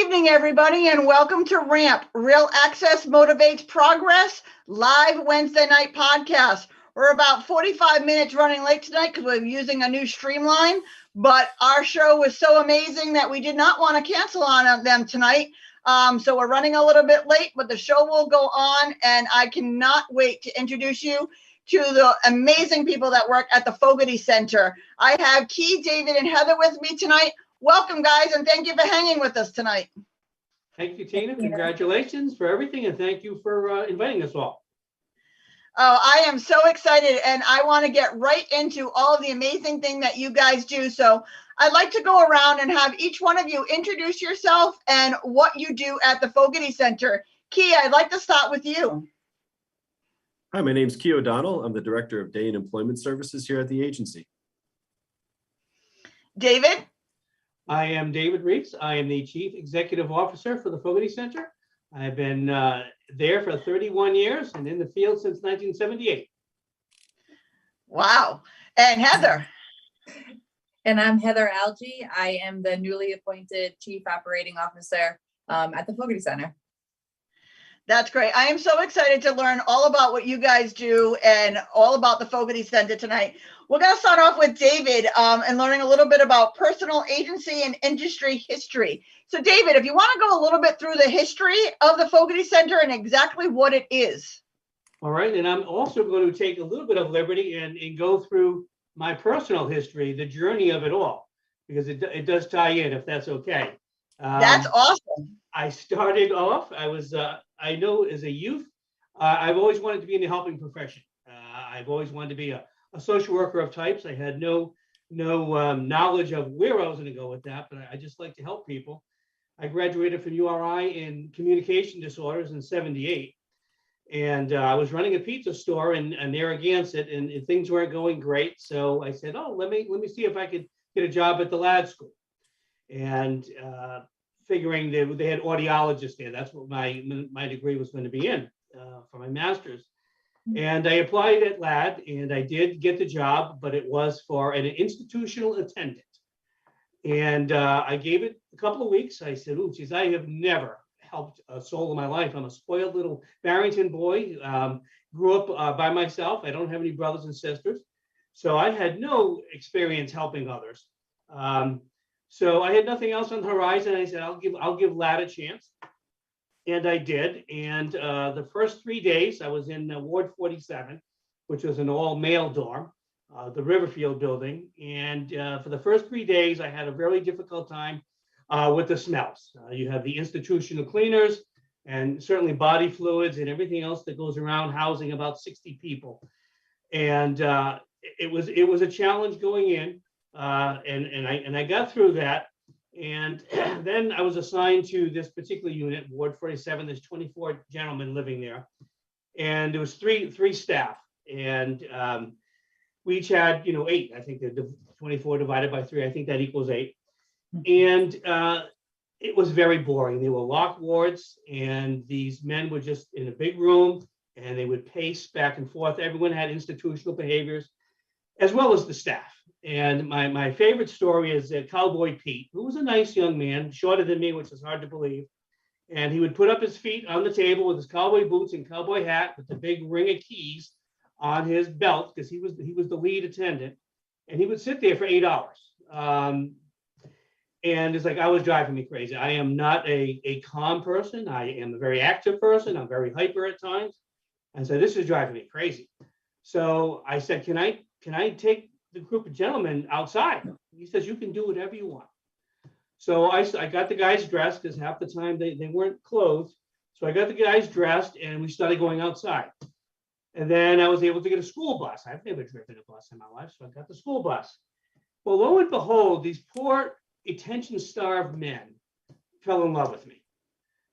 evening, everybody, and welcome to RAMP, Real Access Motivates Progress, live Wednesday night podcast. We're about 45 minutes running late tonight because we're using a new streamline, but our show was so amazing that we did not want to cancel on them tonight. So we're running a little bit late, but the show will go on, and I cannot wait to introduce you to the amazing people that work at the Fogarty Center. I have Key, David, and Heather with me tonight. Welcome, guys, and thank you for hanging with us tonight. Thank you, Tina. Congratulations for everything, and thank you for inviting us all. Oh, I am so excited, and I want to get right into all of the amazing thing that you guys do. So I'd like to go around and have each one of you introduce yourself and what you do at the Fogarty Center. Key, I'd like to start with you. Hi, my name is Key O'Donnell. I'm the Director of Day and Employment Services here at the agency. David? I am David Reeves. I am the Chief Executive Officer for the Fogarty Center. I've been there for 31 years and in the field since 1978. Wow. And Heather? And I'm Heather Algie. I am the newly appointed Chief Operating Officer at the Fogarty Center. That's great. I am so excited to learn all about what you guys do and all about the Fogarty Center tonight. We're going to start off with David and learning a little bit about personal agency and industry history. So David, if you want to go a little bit through the history of the Fogarty Center and exactly what it is. All right. And I'm also going to take a little bit of liberty and go through my personal history, the journey of it all, because it does tie in, if that's okay. That's awesome. I started off, I know as a youth, I've always wanted to be in the helping profession. I've always wanted to be a social worker of types. I had no knowledge of where I was going to go with that, but I just like to help people. I graduated from URI in communication disorders in '78, and I was running a pizza store in Narragansett, and things weren't going great. So I said, "Oh, let me see if I could get a job at the lad school," and figuring they had audiologists there. That's what my degree was going to be in for my master's. And I applied at LAD, and I did get the job, but it was for an institutional attendant. And I gave it a couple of weeks. I said, "Oh, geez, I have never helped a soul in my life. I'm a spoiled little Barrington boy, grew up by myself. I don't have any brothers and sisters. So I had no experience helping others. So I had nothing else on the horizon. I said, I'll give LAD a chance. And I did. And the first 3 days I was in Ward 47, which was an all-male dorm, the Riverfield building. And for the first 3 days, I had a very difficult time with the smells. You have the institutional cleaners and certainly body fluids and everything else that goes around housing about 60 people. And it was a challenge going in. And I got through that, and then I was assigned to this particular unit, Ward 47. There's 24 gentlemen living there, and there was three staff, and we each had 8. I think the 24 divided by 3. I think that equals 8, and it was very boring. They were locked wards, and these men were just in a big room, and they would pace back and forth. Everyone had institutional behaviors, as well as the staff. And my favorite story is Cowboy Pete, who was a nice young man, shorter than me, which is hard to believe. And he would put up his feet on the table with his cowboy boots and cowboy hat with the big ring of keys on his belt, because he was the lead attendant. And he would sit there for 8 hours. And it's like, I was driving me crazy. I am not a calm person. I am a very active person. I'm very hyper at times. And so this is driving me crazy. So I said, can I take the group of gentlemen outside? He says, "You can do whatever you want." So I got the guys dressed, because half the time they weren't clothed. So I got the guys dressed, and we started going outside. And then I was able to get a school bus. I've never driven a bus in my life, so I got the school bus. Well, lo and behold, these poor attention-starved men fell in love with me,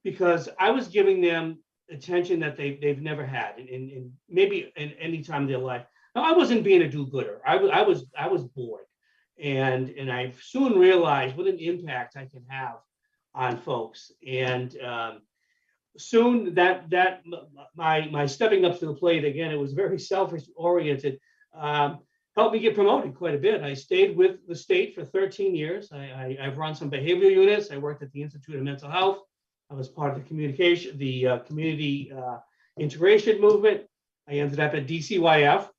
because I was giving them attention that they've never had in maybe in any time in their life. Now, I wasn't being a do-gooder. I was bored, and I soon realized what an impact I can have on folks. And soon that my stepping up to the plate again, it was very selfish oriented, helped helped me get promoted quite a bit. I stayed with the state for 13 years. I've run some behavioral units. I worked at the Institute of Mental Health. I was part of the community integration movement. I ended up at DCYF.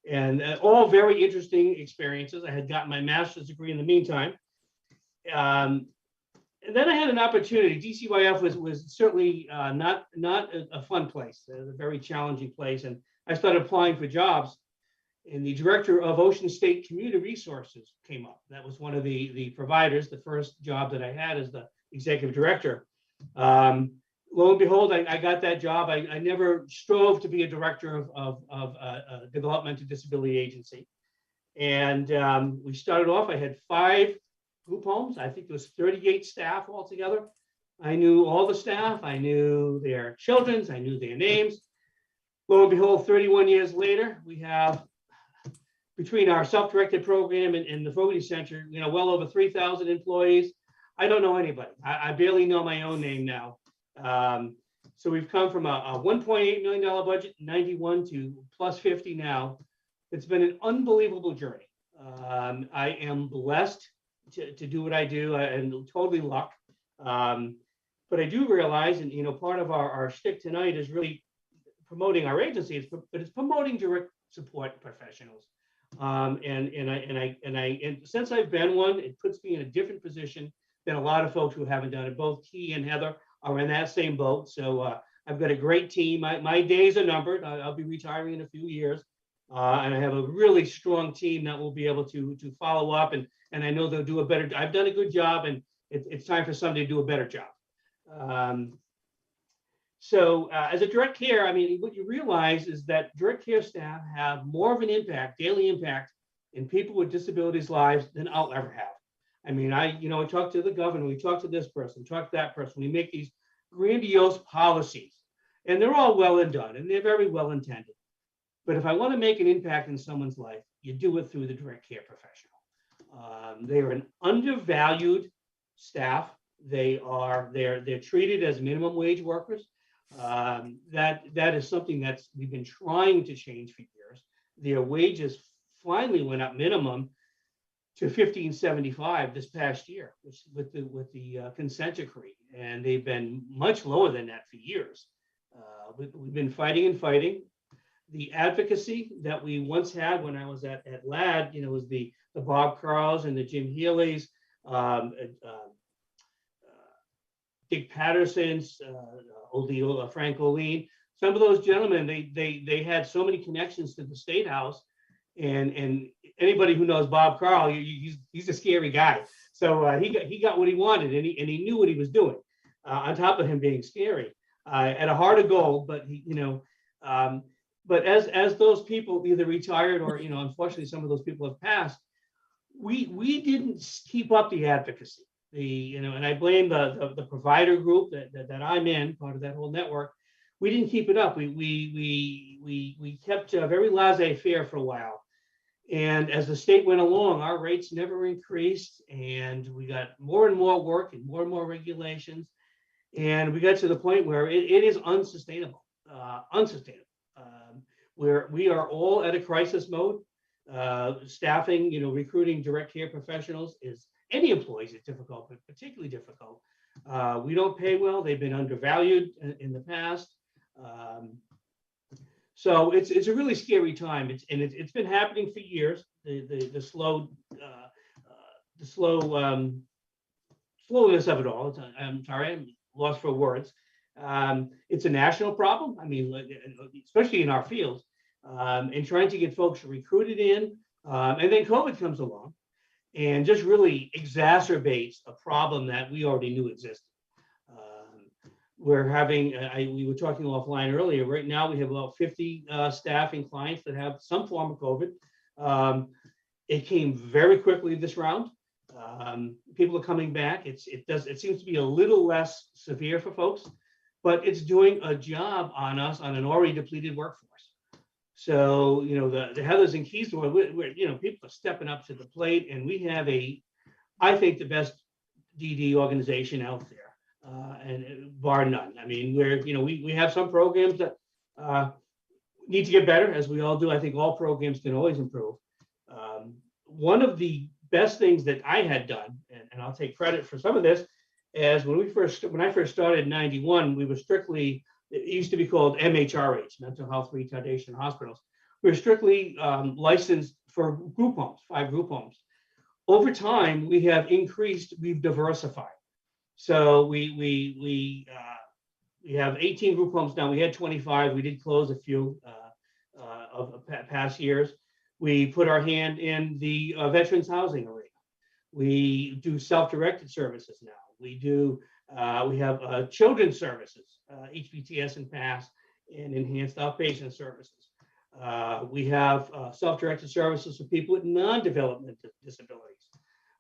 And all very interesting experiences. I had gotten my master's degree in the meantime. And then I had an opportunity. DCYF was certainly not a fun place. It was a very challenging place. And I started applying for jobs. And the director of Ocean State Community Resources came up. That was one of the providers, the first job that I had as the executive director. Lo and behold, I got that job. I never strove to be a director of a developmental disability agency. And we started off, I had 5 group homes. I think there was 38 staff altogether. I knew all the staff. I knew their children's. I knew their names. Lo and behold, 31 years later, we have, between our self-directed program and the Fogarty Center, well over 3,000 employees. I don't know anybody. I barely know my own name now. So we've come from a $1.8 million budget in 91 to plus 50 now. It's been an unbelievable journey. I am blessed to do what I do, and totally luck. But I do realize, and part of our shtick tonight is really promoting our agency, but it's promoting direct support professionals. And since I've been one, it puts me in a different position than a lot of folks who haven't done it. Both Key and Heather are in that same boat. So I've got a great team. My days are numbered. I'll be retiring in a few years. And I have a really strong team that will be able to follow up, and I know they'll do a better. I've done a good job, and it's time for somebody to do a better job. So as a direct care, what you realize is that direct care staff have more of an impact, daily impact, in people with disabilities' lives than I'll ever have. I talk to the governor, we talk to this person, talk to that person. We make these grandiose policies, and they're all well and done, and they're very well intended. But if I want to make an impact in someone's life, you do it through the direct care professional. They are an undervalued staff. They're treated as minimum wage workers. That is something we've been trying to change for years. Their wages finally went up minimum to $15.75 this past year, which with the consent decree, and they've been much lower than that for years. We've been fighting and fighting. The advocacy that we once had when I was at LAD, was the Bob Carls and the Jim Healy's, Dick Patterson's, Frank Oline. Some of those gentlemen, they had so many connections to the State House, and anybody who knows Bob Carl, he's a scary guy. So he got what he wanted, and he knew what he was doing. On top of him being scary, at a heart of gold, but But as those people either retired or, unfortunately, some of those people have passed, we didn't keep up the advocacy. And I blame the provider group that I'm in, part of that whole network. We didn't keep it up. We kept very laissez-faire for a while. And as the state went along, our rates never increased, and we got more and more work and more regulations. And we got to the point where it is unsustainable. Where we are all at a crisis mode. Staffing, recruiting direct care professionals is, any employees is difficult, but particularly difficult. We don't pay well. They've been undervalued in the past. So it's a really scary time. It's been happening for years. The slowness of it all. I'm sorry, I'm lost for words. It's a national problem. Especially in our field, and trying to get folks recruited in. And then COVID comes along and just really exacerbates a problem that we already knew existed. We're having, we were talking offline earlier, right now we have about 50 staff and clients that have some form of COVID. It came very quickly this round. People are coming back. It seems to be a little less severe for folks, but it's doing a job on us on an already depleted workforce. So, the Heathers and Keys, people are stepping up to the plate, and we have I think, the best DD organization out there, and bar none. We have some programs that, need to get better, as we all do. I think all programs can always improve. One of the best things that I had done, and I'll take credit for some of this, is when I first started in '91, we were strictly, it used to be called MHRH, Mental Health Retardation Hospitals. We were strictly licensed for group homes, 5 group homes. Over time, we've diversified. So we have 18 group homes now. We had 25. We did close a few of past years. We put our hand in the veterans housing arena. We do self-directed services now. We have children's services, HPTS and PASS, and enhanced outpatient services. We have self-directed services for people with non-developmental disabilities.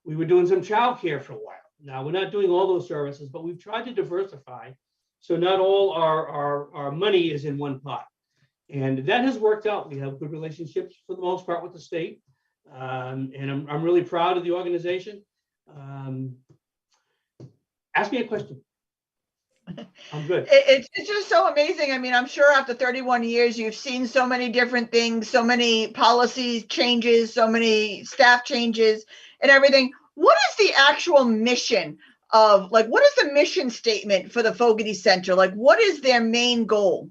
We were doing some childcare for a while. Now, we're not doing all those services, but we've tried to diversify. So not all our money is in one pot. And that has worked out. We have good relationships for the most part with the state. And I'm really proud of the organization. Ask me a question. I'm good. It's just so amazing. I mean, I'm sure after 31 years, you've seen so many different things, so many policies changes, so many staff changes and everything. What is the actual mission of, like, what is the mission statement for the Fogarty Center? Like, what is their main goal?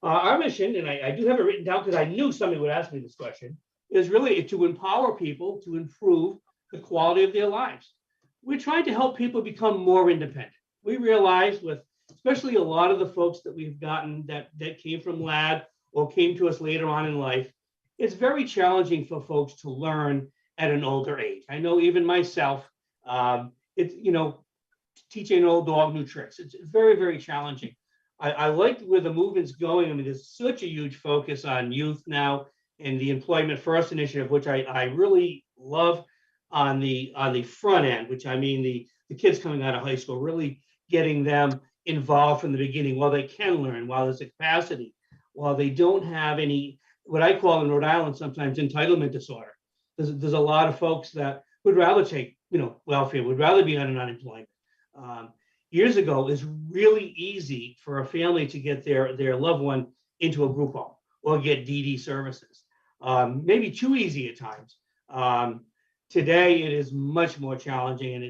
Our mission, and I do have it written down because I knew somebody would ask me this question, is really to empower people to improve the quality of their lives. We're trying to help people become more independent. We realize with especially a lot of the folks that we've gotten that came from LAD or came to us later on in life, it's very challenging for folks to learn at an older age. I know even myself, it's, teaching an old dog new tricks. It's very, very challenging. I like where the movement's going. I mean, there's such a huge focus on youth now and the Employment First initiative, which I really love on the front end, which I mean the kids coming out of high school, really getting them involved from the beginning while they can learn, while there's a capacity, while they don't have any, what I call in Rhode Island sometimes entitlement disorder. There's a lot of folks that would rather take, welfare, would rather be on an unemployment. Years ago, it was really easy for a family to get their loved one into a group home or get DD services. Maybe too easy at times. Today, it is much more challenging, and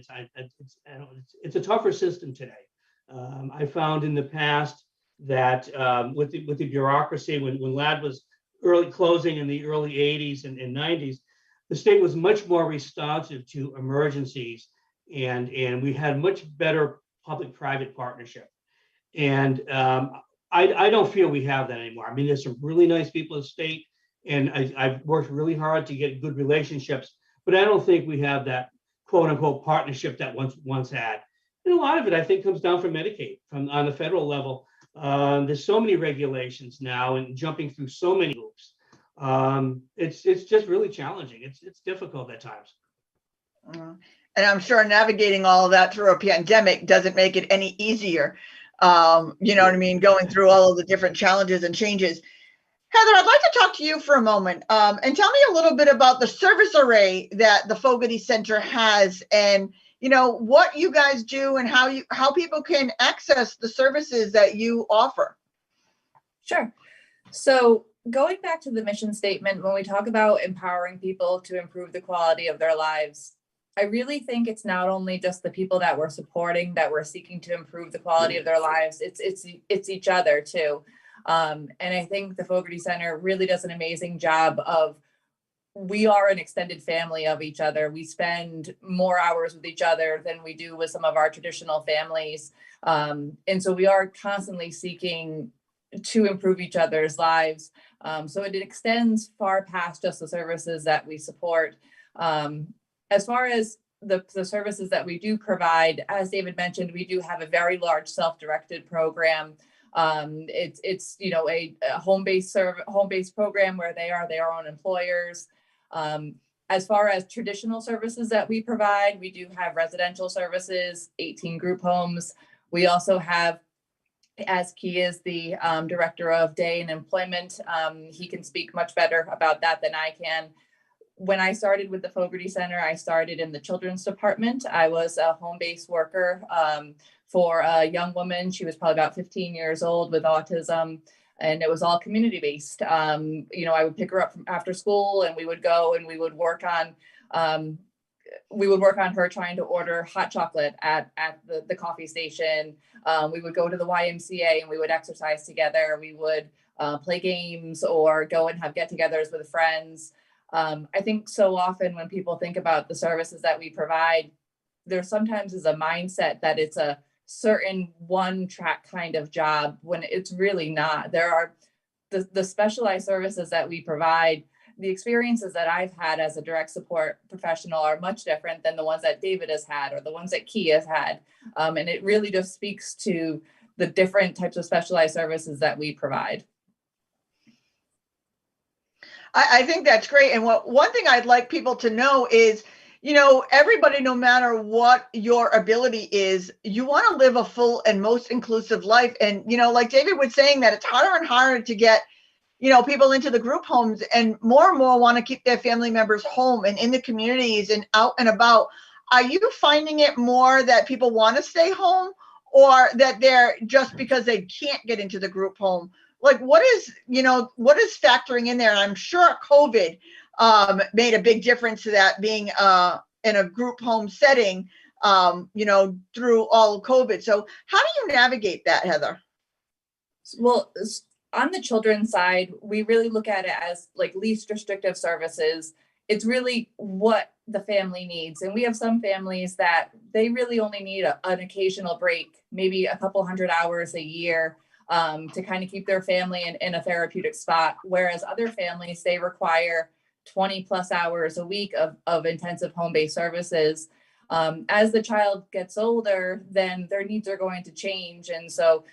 it's a tougher system today. I found in the past that with the bureaucracy, when LAD was early closing in the early 80s and 90s, the state was much more responsive to emergencies, and we had much better public-private partnership. And I don't feel we have that anymore. I mean, there's some really nice people in the state, and I've worked really hard to get good relationships, but I don't think we have that quote unquote partnership that once had. And a lot of it, I think, comes down from Medicaid, from on the federal level. There's so many regulations now and jumping through so many hoops. It's just really challenging. It's difficult at times. And I'm sure navigating all of that through a pandemic doesn't make it any easier. You know what I mean? Going through all of the different challenges and changes. Heather, I'd like to talk to you for a moment and tell me a little bit about the service array that the Fogarty Center has, and what you guys do and how people can access the services that you offer. Sure. So going back to the mission statement, when we talk about empowering people to improve the quality of their lives, I really think it's not only just the people that we're supporting, that we're seeking to improve the quality of their lives, it's each other too. And I think the Fogarty Center really does an amazing job of, we are an extended family of each other. We spend more hours with each other than we do with some of our traditional families. And so we are constantly seeking to improve each other's lives. So it extends far past just the services that we support. As far as the services that we do provide, as David mentioned, we do have a very large self-directed program. It's a home-based program where they are their own employers. As far as traditional services that we provide, we do have residential services, 18 group homes. We also have, as Key is the director of day and employment, he can speak much better about that than I can. When I started with the Fogarty Center, I started in the children's department. I was a home-based worker for a young woman. She was probably about 15 years old with autism. and it was all community based. I would pick her up from after school, and we would go and we would work on her trying to order hot chocolate at the coffee station. We would go to the YMCA and we would exercise together. We would play games or go and have get-togethers with friends. I think so often when people think about the services that we provide, there sometimes is a mindset that it's a certain one-track kind of job when it's really not. There are the specialized services that we provide. The experiences that I've had as a direct support professional are much different than the ones that David has had or the ones that Key has had. And it really just speaks to the different types of specialized services that we provide. I think that's great. And one thing I'd like people to know is, everybody, no matter what your ability is, you want to live a full and most inclusive life. And, like David was saying, that it's harder and harder to get, people into the group homes, and more want to keep their family members home and in the communities and out and about. Are you finding it more that people want to stay home, or that they're just because they can't get into the group home? Like, what is factoring in there? And I'm sure COVID made a big difference to that, being in a group home setting, through all of COVID. So how do you navigate that, Heather? Well, on the children's side, we really look at it as like least restrictive services. It's really what the family needs. And we have some families that they really only need an occasional break, maybe a couple 100 hours a year, to kind of keep their family in a therapeutic spot. Whereas other families, they require 20 plus hours a week of intensive home-based services. As the child gets older, then their needs are going to change. And so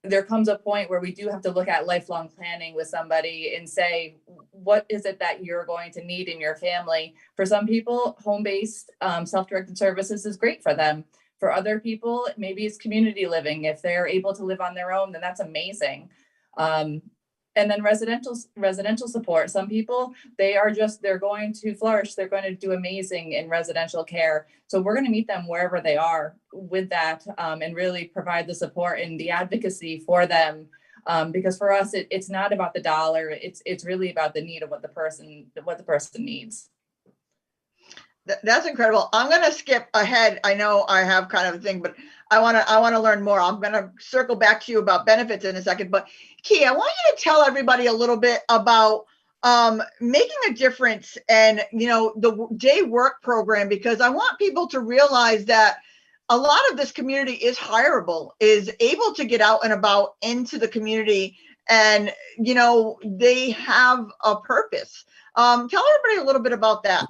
there comes a point where we do have to look at lifelong planning with somebody and say, what is it that you're going to need in your family? For some people, home-based self-directed services is great for them. For other people, maybe it's community living. If they're able to live on their own, then that's amazing. And then residential support. Some people, they're going to flourish. They're going to do amazing in residential care. So we're going to meet them wherever they are with that, and really provide the support and the advocacy for them. Because for us, it's not about the dollar. It's really about the need of what the person needs. That's incredible. I'm going to skip ahead. I know I have kind of a thing, but I want to learn more. I'm going to circle back to you about benefits in a second. But Key, I want you to tell everybody a little bit about making a difference and, the day work program, because I want people to realize that a lot of this community is hireable, is able to get out and about into the community, and, they have a purpose. Tell everybody a little bit about that.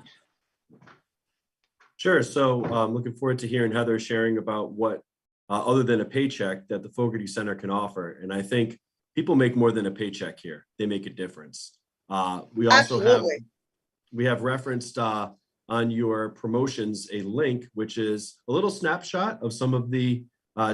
Sure. So I'm looking forward to hearing Heather sharing about what, other than a paycheck, that the Fogarty Center can offer. And I think people make more than a paycheck here. They make a difference. We also have referenced on your promotions a link, which is a little snapshot of some of the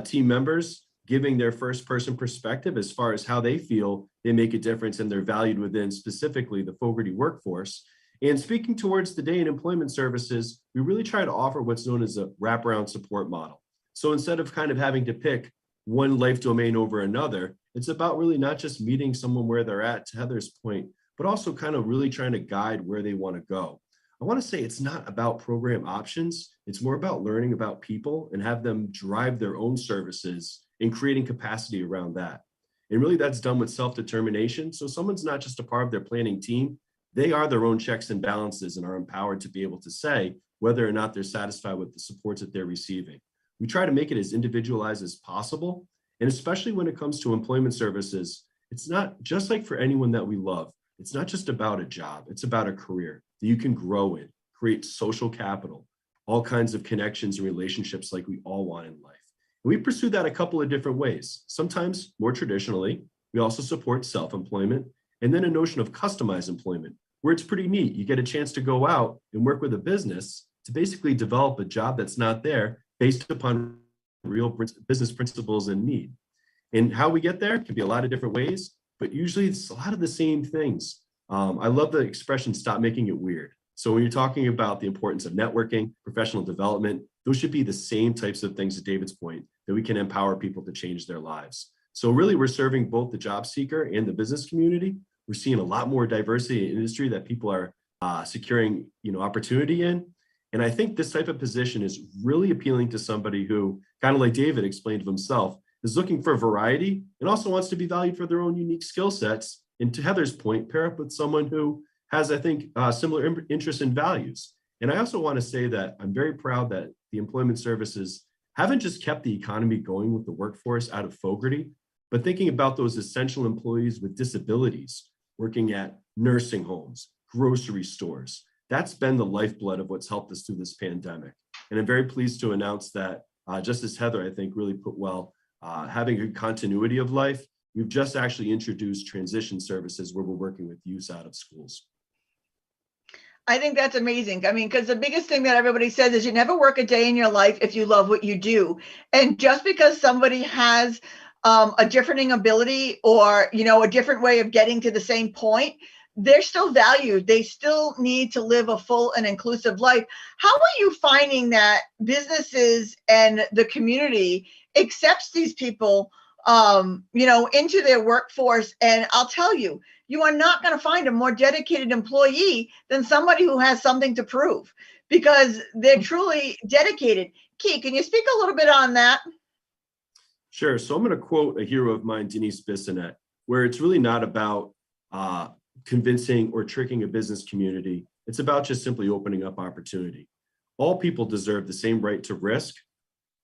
team members giving their first person perspective as far as how they feel they make a difference and they're valued within specifically the Fogarty workforce. And speaking towards the day in employment services, we really try to offer what's known as a wraparound support model. So instead of kind of having to pick one life domain over another, it's about really not just meeting someone where they're at, to Heather's point, but also kind of really trying to guide where they want to go. I want to say it's not about program options. It's more about learning about people and have them drive their own services and creating capacity around that. And really that's done with self-determination. So someone's not just a part of their planning team. They are their own checks and balances and are empowered to be able to say whether or not they're satisfied with the supports that they're receiving. We try to make it as individualized as possible. And especially when it comes to employment services, it's not just like for anyone that we love. It's not just about a job. It's about a career that you can grow in, create social capital, all kinds of connections and relationships like we all want in life. And we pursue that a couple of different ways. Sometimes more traditionally, we also support self-employment. And then a notion of customized employment, where it's pretty neat. You get a chance to go out and work with a business to basically develop a job that's not there based upon real business principles and need. And how we get there can be a lot of different ways, but usually it's a lot of the same things. I love the expression, stop making it weird. So when you're talking about the importance of networking, professional development, those should be the same types of things, to David's point, that we can empower people to change their lives. So really, we're serving both the job seeker and the business community. We're seeing a lot more diversity in industry that people are securing, opportunity in. And I think this type of position is really appealing to somebody who, kind of like David explained of himself, is looking for variety and also wants to be valued for their own unique skill sets. And to Heather's point, pair up with someone who has, I think, similar interests and values. And I also want to say that I'm very proud that the employment services haven't just kept the economy going with the workforce out of Fogarty, but thinking about those essential employees with disabilities working at nursing homes, grocery stores. That's been the lifeblood of what's helped us through this pandemic. And I'm very pleased to announce that, just as Heather, I think, really put well, having a continuity of life, we've just actually introduced transition services where we're working with youth out of schools. I think that's amazing. I mean, because the biggest thing that everybody says is you never work a day in your life if you love what you do. And just because somebody has a differing ability or, a different way of getting to the same point, they're still valued. They still need to live a full and inclusive life. How are you finding that businesses and the community accepts these people, into their workforce? And I'll tell you, you are not going to find a more dedicated employee than somebody who has something to prove, because they're truly dedicated. Key, can you speak a little bit on that? Sure. So I'm going to quote a hero of mine, Denise Bissonette, where it's really not about convincing or tricking a business community. It's about just simply opening up opportunity. All people deserve the same right to risk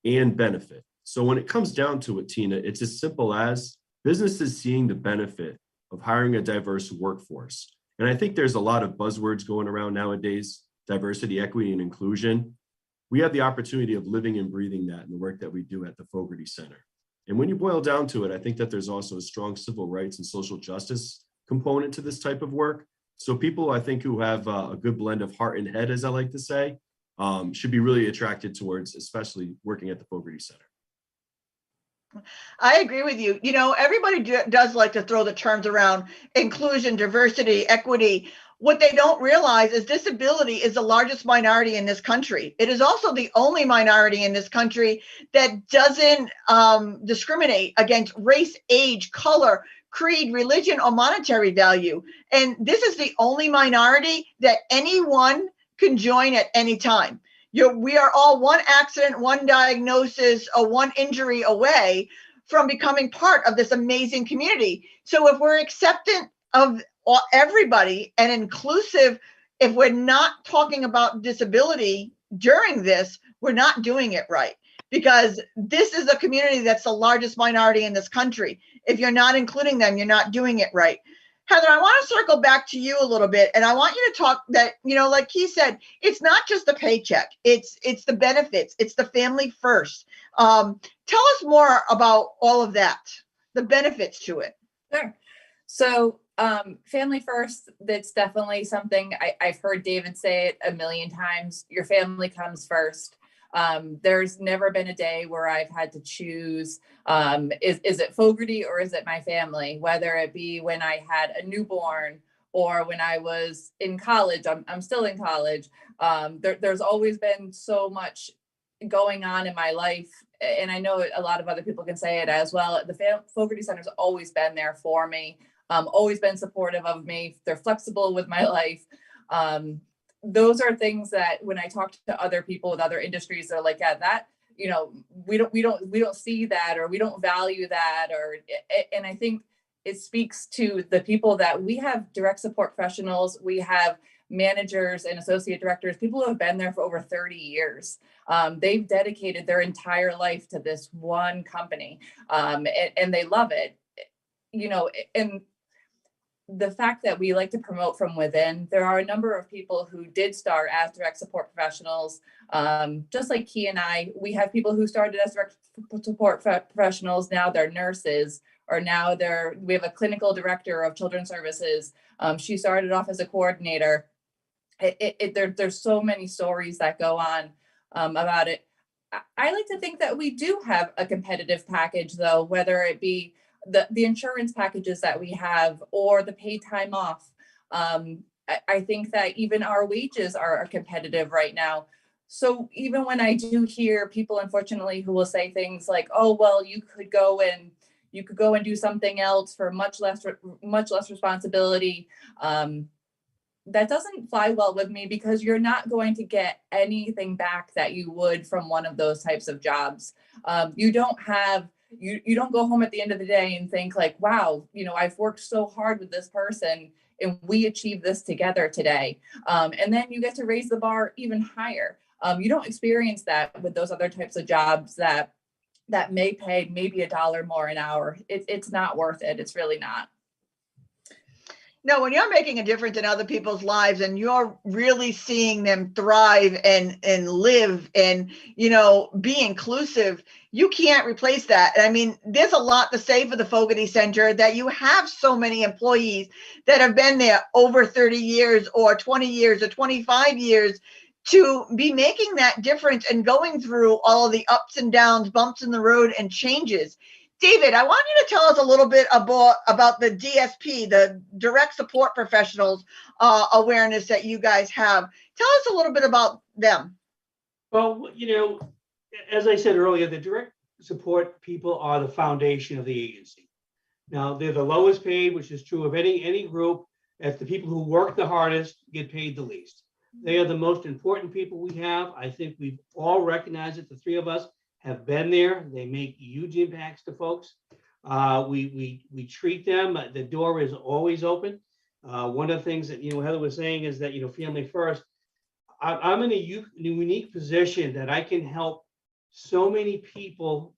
and benefit. So when it comes down to it, Tina, it's as simple as businesses seeing the benefit of hiring a diverse workforce. And I think there's a lot of buzzwords going around nowadays: diversity, equity, and inclusion. We have the opportunity of living and breathing that in the work that we do at the Fogarty Center. And when you boil down to it, I think that there's also a strong civil rights and social justice component to this type of work. So people, I think, who have a good blend of heart and head, as I like to say, should be really attracted towards, especially working at the Fogarty Center. I agree with you. Everybody does like to throw the terms around: inclusion, diversity, equity. What they don't realize is disability is the largest minority in this country. It is also the only minority in this country that doesn't discriminate against race, age, color, creed, religion, or monetary value. And this is the only minority that anyone can join at any time. We are all one accident, one diagnosis, or one injury away from becoming part of this amazing community. So if we're acceptant of everybody and inclusive, if we're not talking about disability during this, we're not doing it right, because this is a community that's the largest minority in this country. If you're not including them, you're not doing it right. Heather, I want to circle back to you a little bit, and I want you to talk that, like he said, it's not just the paycheck, it's the benefits, it's the family first. Tell us more about all of that, the benefits to it. Sure. So family first, that's definitely something I've heard David say it a million times. Your family comes first. There's never been a day where I've had to choose, is it Fogarty or is it my family? Whether it be when I had a newborn or when I was in college, I'm still in college. There's always been so much going on in my life. And I know a lot of other people can say it as well. The Fogarty Center's always been there for me, always been supportive of me. They're flexible with my life. Those are things that when I talk to other people with other industries, they're like, yeah, that, we don't see that, or we don't value that, and I think it speaks to the people that we have: direct support professionals, we have managers and associate directors, people who have been there for over 30 years. They've dedicated their entire life to this one company, and they love it, and the fact that we like to promote from within. There are a number of people who did start as direct support professionals, just like Key and I. We have people who started as direct support professionals, now they're nurses, or now we have a clinical director of children's services. She started off as a coordinator. There's so many stories that go on about it. I like to think that we do have a competitive package, though, whether it be the insurance packages that we have or the paid time off. I think that even our wages are competitive right now. So even when I do hear people, unfortunately, who will say things like, oh, well, you could go and, you could go and do something else for much less responsibility. That doesn't fly well with me, because you're not going to get anything back that you would from one of those types of jobs. You don't go home at the end of the day and think like, wow, I've worked so hard with this person and we achieved this together today. And then you get to raise the bar even higher. You don't experience that with those other types of jobs that may pay maybe $1 more an hour. It's not worth it. It's really not. No, when you're making a difference in other people's lives and you're really seeing them thrive and live and, be inclusive, you can't replace that. I mean, there's a lot to say for the Fogarty Center that you have so many employees that have been there over 30 years or 20 years or 25 years to be making that difference and going through all of the ups and downs, bumps in the road and changes. David, I want you to tell us a little bit about the DSP, the direct support professionals awareness that you guys have. Tell us a little bit about them. Well, as I said earlier, the direct support people are the foundation of the agency. Now, they're the lowest paid, which is true of any group. As the people who work the hardest get paid the least. They are the most important people we have. I think we've all recognized it. The three of us have been there. They make huge impacts to folks. We treat them. The door is always open. One of the things that Heather was saying is that family first. I'm in a unique position that I can help so many people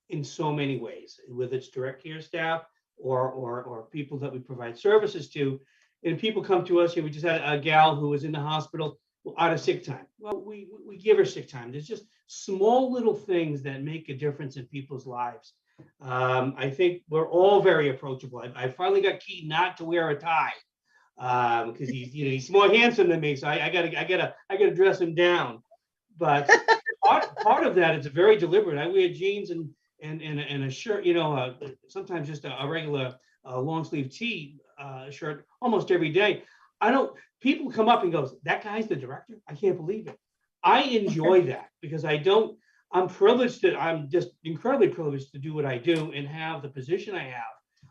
in so many ways, whether it's direct care staff or people that we provide services to. And people come to us. We just had a gal who was in the hospital out of sick time. Well, we give her sick time. There's just small little things that make a difference in people's lives. I think we're all very approachable. I finally got Keith not to wear a tie because he's more handsome than me, so I gotta dress him down. But part of that is very deliberate. I wear jeans and a shirt, sometimes just a regular long sleeve tee shirt almost every day. People come up and goes, that guy's the director? I can't believe it. I enjoy that because I'm privileged I'm just incredibly privileged to do what I do and have the position I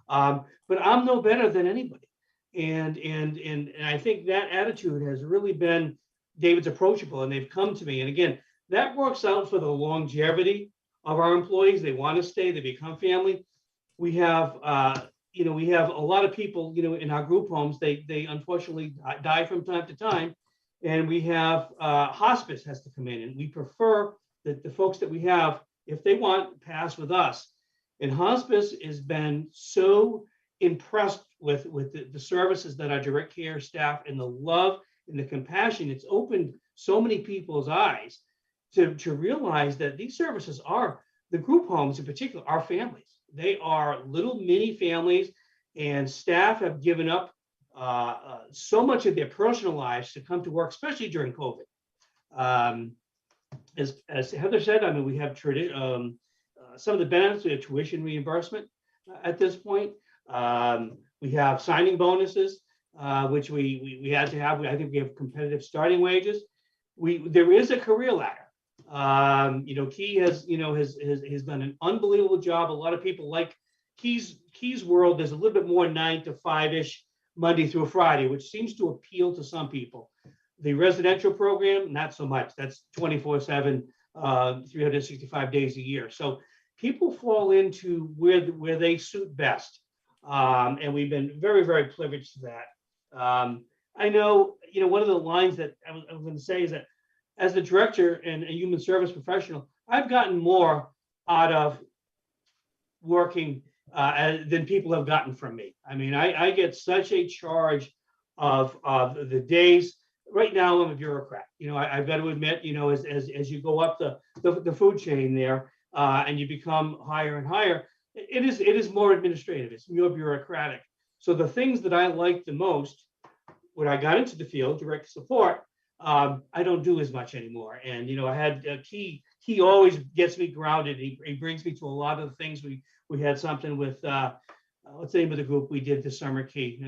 have. But I'm no better than anybody. And I think that attitude has really been David's approachable, and they've come to me. And again, that works out for the longevity of our employees. They want to stay, they become family. We have we have a lot of people, in our group homes, they unfortunately die from time to time. And we have hospice has to come in, and we prefer that the folks that we have, if they want, pass with us. And hospice has been so impressed with the services that our direct care staff and the love and the compassion. It's opened so many people's eyes to realize that these services are, the group homes in particular, are families. They are little mini families, and staff have given up so much of their personal lives to come to work, especially during COVID. As Heather said, I mean, we have some of the benefits. We have tuition reimbursement at this point. We have signing bonuses, which we had to have. I think we have competitive starting wages. There is a career ladder. Key has done an unbelievable job. A lot of people like Key's world. There's a little bit more 9 to 5-ish Monday through Friday, which seems to appeal to some people. The residential program, not so much. That's 24/7, 365 days a year. So people fall into where they suit best. And we've been very, very privileged to that. I know, one of the lines that I was going to say is that as the director and a human service professional, I've gotten more out of working than people have gotten from me. I mean, I get such a charge of the days. Right now, I'm a bureaucrat. I've got to admit, as you go up the food chain there and you become higher and higher, it is more administrative. It's more bureaucratic. So the things that I like the most, when I got into the field, direct support, I don't do as much anymore. And I had Key always gets me grounded. He brings me to a lot of the things. We had something with what's the name of the group we did this summer, Key,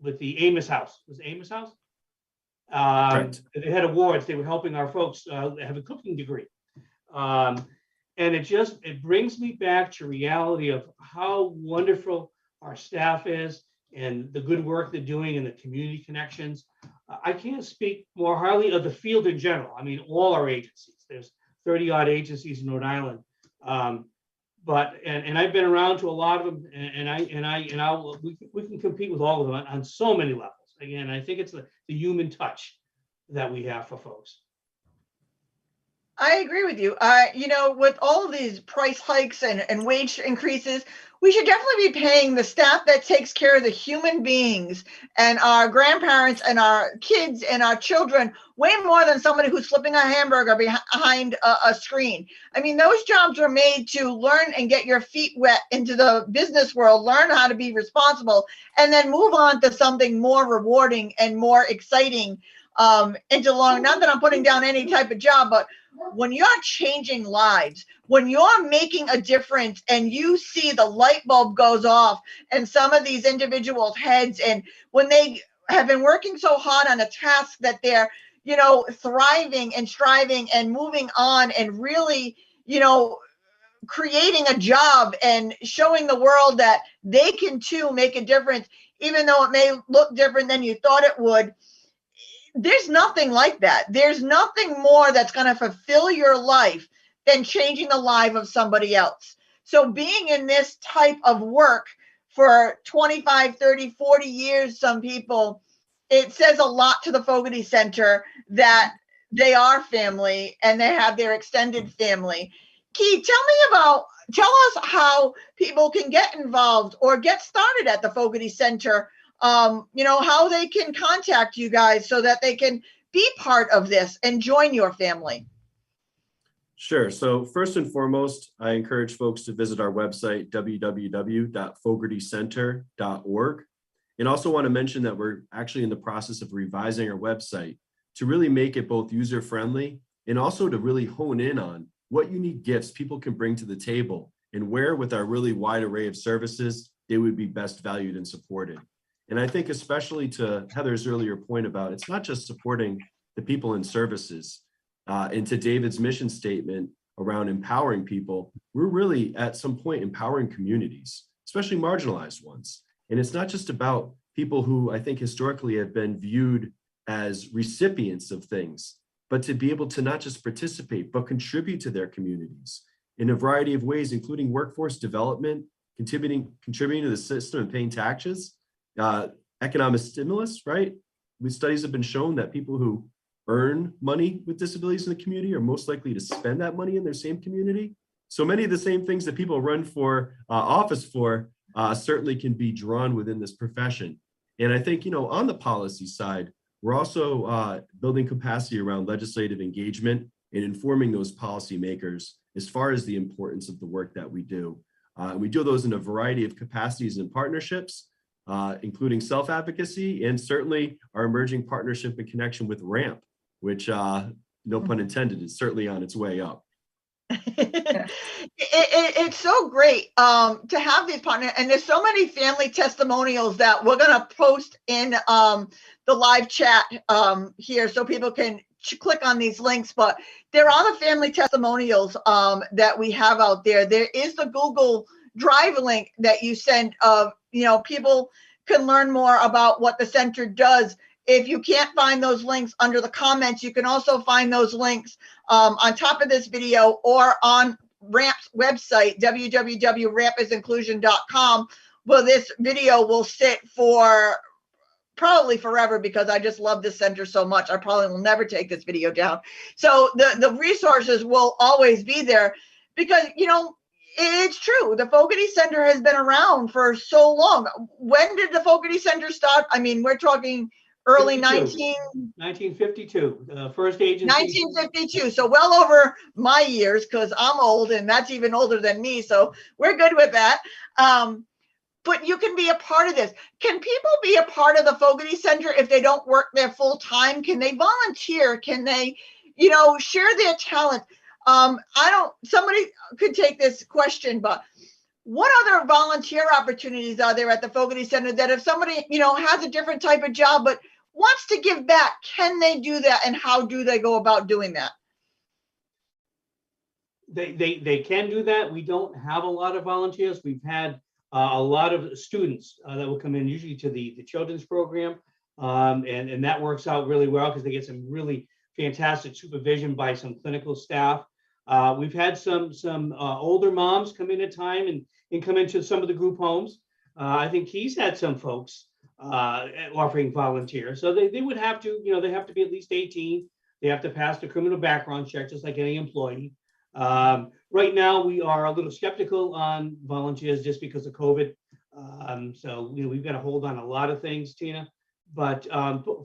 with the Amos House. Was it Amos House? They had awards. They were helping our folks have a cooking degree. And it brings me back to reality of how wonderful our staff is and the good work they're doing and the community connections. I can't speak more highly of the field in general. I mean, all our agencies. There's 30 odd agencies in Rhode Island. But I've been around to a lot of them, we can compete with all of them on so many levels. Again, I think it's the human touch that we have for folks. I agree with you. With all of these price hikes and wage increases, we should definitely be paying the staff that takes care of the human beings and our grandparents and our kids and our children way more than somebody who's flipping a hamburger behind a screen. I mean, those jobs are made to learn and get your feet wet into the business world, learn how to be responsible, and then move on to something more rewarding and more exciting into long. Not that I'm putting down any type of job, but when you're changing lives, when you're making a difference and you see the light bulb goes off in some of these individuals' heads, and when they have been working so hard on a task that they're, thriving and striving and moving on and really, creating a job and showing the world that they can too make a difference, even though it may look different than you thought it would. There's nothing like that. There's nothing more that's going to fulfill your life than changing the life of somebody else. So being in this type of work for 25, 30, 40 years, some people, it says a lot to the Fogarty Center that they are family and they have their extended family. Key, tell us how people can get involved or get started at the Fogarty Center. How they can contact you guys so that they can be part of this and join your family. Sure. So first and foremost, I encourage folks to visit our website, www.fogartycenter.org. And also want to mention that we're actually in the process of revising our website to really make it both user-friendly and also to really hone in on what unique gifts people can bring to the table and where, with our really wide array of services, they would be best valued and supported. And I think especially to Heather's earlier point about it's not just supporting the people in services, and to David's mission statement around empowering people, we're really at some point empowering communities, especially marginalized ones. And it's not just about people who I think historically have been viewed as recipients of things, but to be able to not just participate, but contribute to their communities in a variety of ways, including workforce development, contributing to the system and paying taxes, economic stimulus, right? Studies have been shown that people who earn money with disabilities in the community are most likely to spend that money in their same community. So many of the same things that people run for office for certainly can be drawn within this profession. And I think, on the policy side, we're also building capacity around legislative engagement and informing those policymakers as far as the importance of the work that we do. We do those in a variety of capacities and partnerships, including self-advocacy and certainly our emerging partnership and connection with RAMP, which, no pun intended, is certainly on its way up. It's so great to have these partners, and there's so many family testimonials that we're going to post in the live chat here so people can click on these links. But there are the family testimonials that we have out there. There is the Google Drive link that you send of, people can learn more about what the center does. If you can't find those links under the comments, you can also find those links on top of this video or on RAMP's website, www.rampinclusion.com, where this video will sit for probably forever because I just love this center so much. I probably will never take this video down. So the resources will always be there because, it's true. The Fogarty Center has been around for so long. When did the Fogarty Center start? I mean, we're talking early 1952, first agency. 1952. So well over my years because I'm old and that's even older than me. So we're good with that. But you can be a part of this. Can people be a part of the Fogarty Center if they don't work there full time? Can they volunteer? Can they, share their talent? Somebody could take this question, but what other volunteer opportunities are there at the Fogarty Center that if somebody, has a different type of job, but wants to give back, can they do that? And how do they go about doing that? They can do that. We don't have a lot of volunteers. We've had a lot of students that will come in usually to the children's program. And that works out really well because they get some really fantastic supervision by some clinical staff. We've had some older moms come in at time and come into some of the group homes. I think he's had some folks offering volunteers. So they would have to, they have to be at least 18. They have to pass the criminal background check, just like any employee. Right now, we are a little skeptical on volunteers just because of COVID. So we've got to hold on a lot of things, Tina. But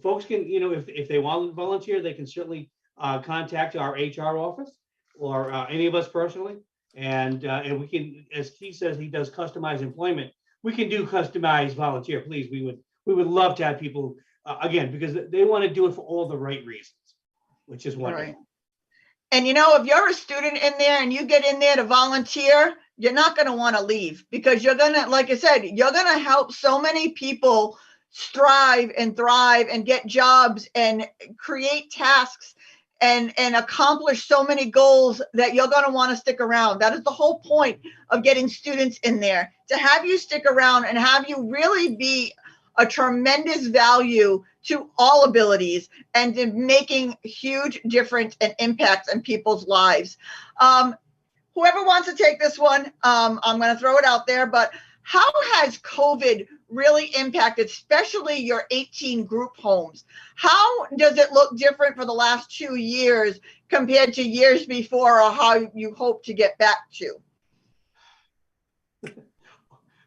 folks can, if they want to volunteer, they can certainly contact our HR office or any of us personally. And we can, as Keith says, he does customized employment. We can do customized volunteer, please. We would love to have people again because they want to do it for all the right reasons, which is wonderful. Right. And if you're a student in there and you get in there to volunteer, you're not going to want to leave because you're going to, like I said, you're going to help so many people strive and thrive and get jobs and create tasks and accomplish so many goals that you're going to want to stick around. That is the whole point of getting students in there, to have you stick around and have you really be a tremendous value to all abilities and in making huge difference and impacts in people's lives. Whoever wants to take this one, I'm going to throw it out there, but how has COVID really impacted, especially your 18 group homes? How does it look different for the last 2 years compared to years before, or how you hope to get back to?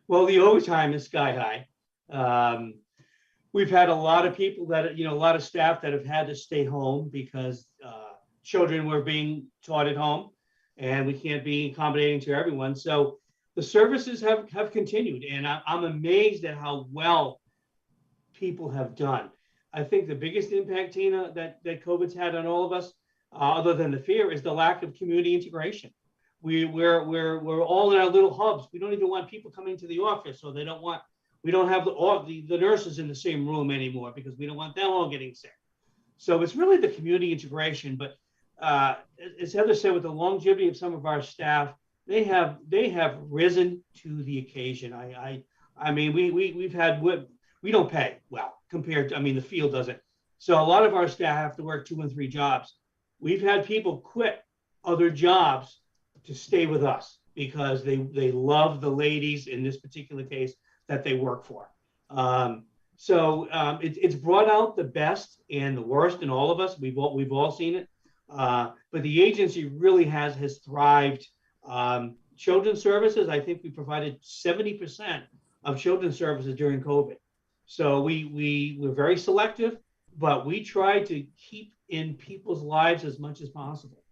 Well, the overtime is sky high. We've had a lot of people that, a lot of staff that have had to stay home because children were being taught at home and we can't be accommodating to everyone. So the services have continued, and I'm amazed at how well people have done. I think the biggest impact, Tina, that COVID's had on all of us, other than the fear, is the lack of community integration. We're all in our little hubs. We don't even want people coming to the office, so we don't have the nurses in the same room anymore because we don't want them all getting sick. So it's really the community integration. But as Heather said, with the longevity of some of our staff, they have risen to the occasion. I mean, we don't pay well compared to, the field doesn't. So a lot of our staff have to work 2 and 3 jobs. We've had people quit other jobs to stay with us because they love the ladies in this particular case that they work for. It's brought out the best and the worst in all of us. We've all seen it. But the agency really has thrived. Children's services, I think we provided 70% of children's services during COVID. So we're very selective, but we try to keep in people's lives as much as possible.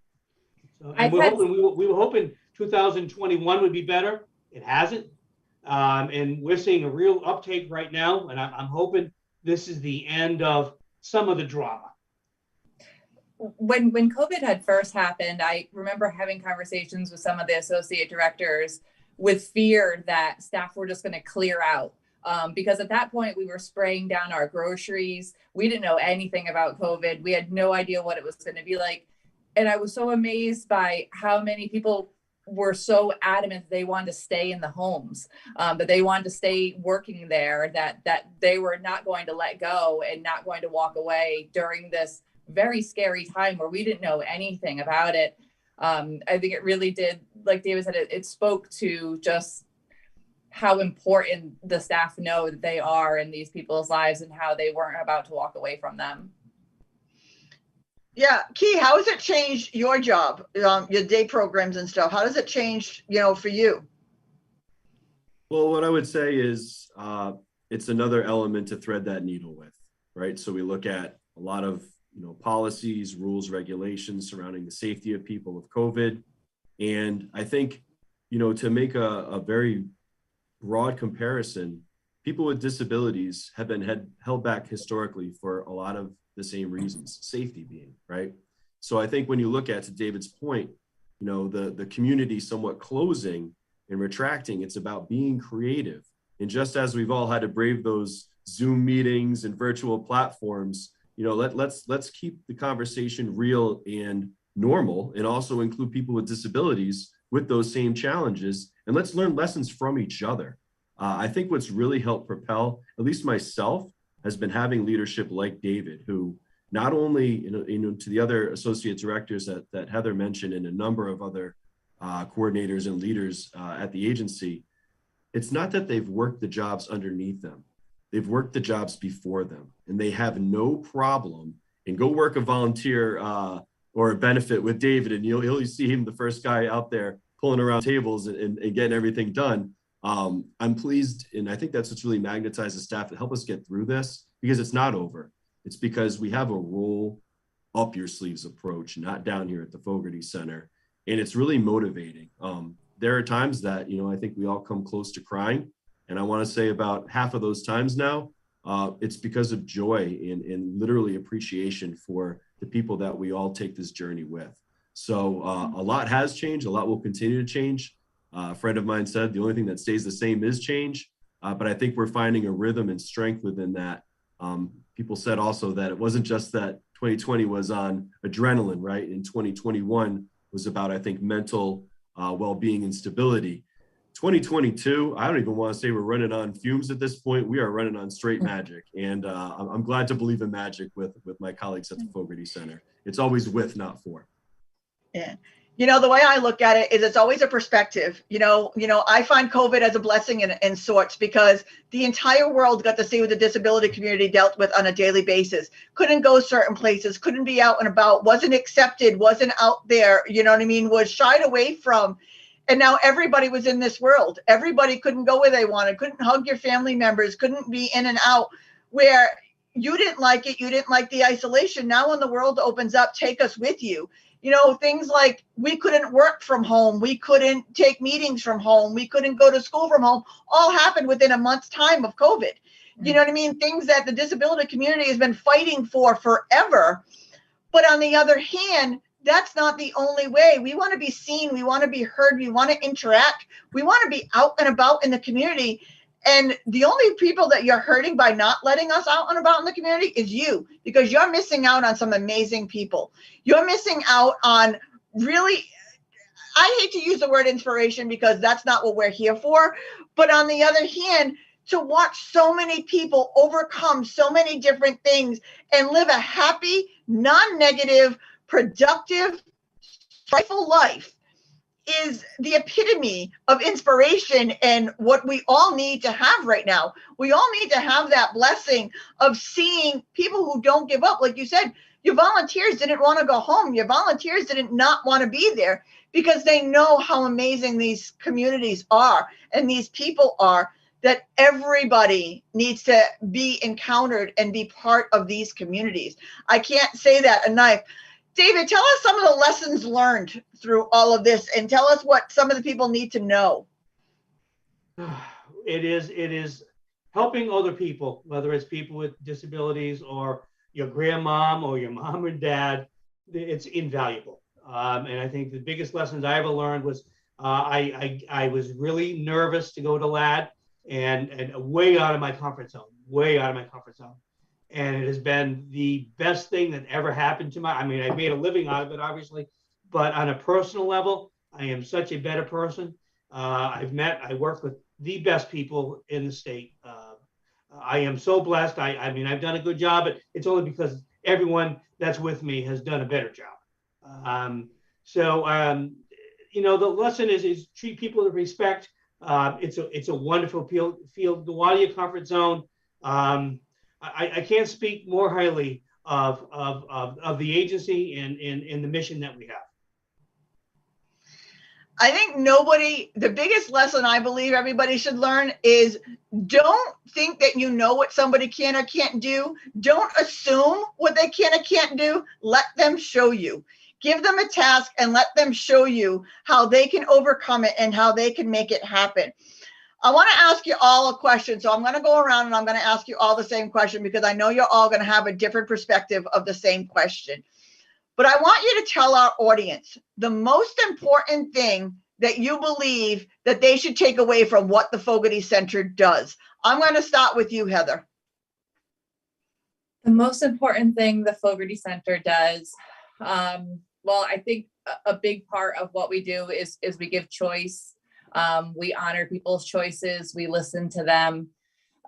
So, and we were hoping 2021 would be better. It hasn't. And we're seeing a real uptake right now. And I'm hoping this is the end of some of the drama. When COVID had first happened, I remember having conversations with some of the associate directors with fear that staff were just going to clear out. Because at that point, we were spraying down our groceries. We didn't know anything about COVID. We had no idea what it was going to be like. And I was so amazed by how many people were so adamant they wanted to stay in the homes, that they wanted to stay working there, that they were not going to let go and not going to walk away during this very scary time where we didn't know anything about it. I think it really did, like David said, it spoke to just how important the staff know that they are in these people's lives and how they weren't about to walk away from them. Yeah, Key, how has it changed your job, your day programs and stuff? How does it change, for you? Well, what I would say is it's another element to thread that needle with, right? So we look at a lot of policies, rules, regulations surrounding the safety of people with COVID. And I think, to make a very broad comparison, people with disabilities have been held back historically for a lot of the same reasons, safety being, right? So I think when you look at, to David's point, the community somewhat closing and retracting, it's about being creative. And just as we've all had to brave those Zoom meetings and virtual platforms, let's keep the conversation real and normal and also include people with disabilities with those same challenges. And let's learn lessons from each other. I think what's really helped propel, at least myself, has been having leadership like David, who not only, to the other associate directors that Heather mentioned and a number of other coordinators and leaders at the agency, it's not that they've worked the jobs underneath them. They've worked the jobs before them, and they have no problem. And go work a volunteer or a benefit with David, and you'll see him the first guy out there pulling around tables and getting everything done. I'm pleased, and I think that's what's really magnetized the staff to help us get through this, because it's not over. It's because we have a roll up your sleeves approach, not down here at the Fogarty Center, and it's really motivating. There are times that, I think we all come close to crying, and I want to say about half of those times now, it's because of joy and literally appreciation for the people that we all take this journey with. So a lot has changed, a lot will continue to change. A friend of mine said the only thing that stays the same is change, but I think we're finding a rhythm and strength within that. People said also that it wasn't just that 2020 was on adrenaline, right? And 2021 was about, I think, mental well-being and stability. 2022, I don't even want to say we're running on fumes at this point. We are running on straight magic. And I'm glad to believe in magic with my colleagues at the Fogarty Center. It's always with, not for. Yeah. The way I look at it is it's always a perspective. I find COVID as a blessing in sorts, because the entire world got to see what the disability community dealt with on a daily basis. Couldn't go certain places, couldn't be out and about, wasn't accepted, wasn't out there, was shied away from. And now everybody was in this world. Everybody couldn't go where they wanted, couldn't hug your family members, couldn't be in and out, where you didn't like it. You didn't like the isolation. Now when the world opens up, take us with you. Things like we couldn't work from home. We couldn't take meetings from home. We couldn't go to school from home. All happened within a month's time of COVID. You know what I mean? Things that the disability community has been fighting for forever. But on the other hand, that's not the only way. We want to be seen. We want to be heard. We want to interact. We want to be out and about in the community. And the only people that you're hurting by not letting us out and about in the community is you, because you're missing out on some amazing people. You're missing out on really, I hate to use the word inspiration because that's not what we're here for. But on the other hand, to watch so many people overcome so many different things and live a happy, non-negative, productive, joyful life is the epitome of inspiration and what we all need to have right now. We all need to have that blessing of seeing people who don't give up. Like you said, your volunteers didn't want to go home. Your volunteers didn't not want to be there because they know how amazing these communities are and these people are, that everybody needs to be encountered and be part of these communities. I can't say that enough. David, tell us some of the lessons learned through all of this, and tell us what some of the people need to know. It is helping other people, whether it's people with disabilities or your grandmom or your mom or dad. It's invaluable. And I think the biggest lessons I ever learned was I was really nervous to go to LAD and way out of my comfort zone. And it has been the best thing that ever happened to I made a living out of it, obviously, but on a personal level, I am such a better person. I work with the best people in the state. I am so blessed. I've done a good job, but it's only because everyone that's with me has done a better job. The lesson is treat people with respect. It's a wonderful field. Go out of your comfort zone. I can't speak more highly of the agency and the mission that we have. I think the biggest lesson I believe everybody should learn is don't think that you know what somebody can or can't do. Don't assume what they can or can't do. Let them show you. Give them a task and let them show you how they can overcome it and how they can make it happen. I want to ask you all a question. So I'm going to go around and I'm going to ask you all the same question because I know you're all going to have a different perspective of the same question. But I want you to tell our audience the most important thing that you believe that they should take away from what the Fogarty Center does. I'm going to start with you, Heather. The most important thing the Fogarty Center does Well, I think a big part of what we do is we give choice. We honor people's choices. We listen to them.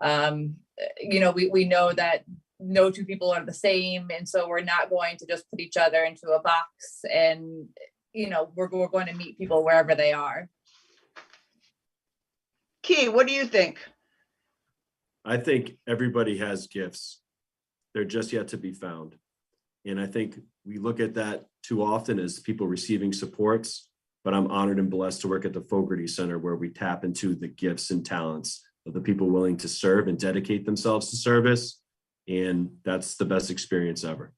We know that no two people are the same. And so we're not going to just put each other into a box, and, we're going to meet people wherever they are. Key, what do you think? I think everybody has gifts. They're just yet to be found. And I think we look at that too often as people receiving supports, but I'm honored and blessed to work at the Fogarty Center, where we tap into the gifts and talents of the people willing to serve and dedicate themselves to service. And that's the best experience ever.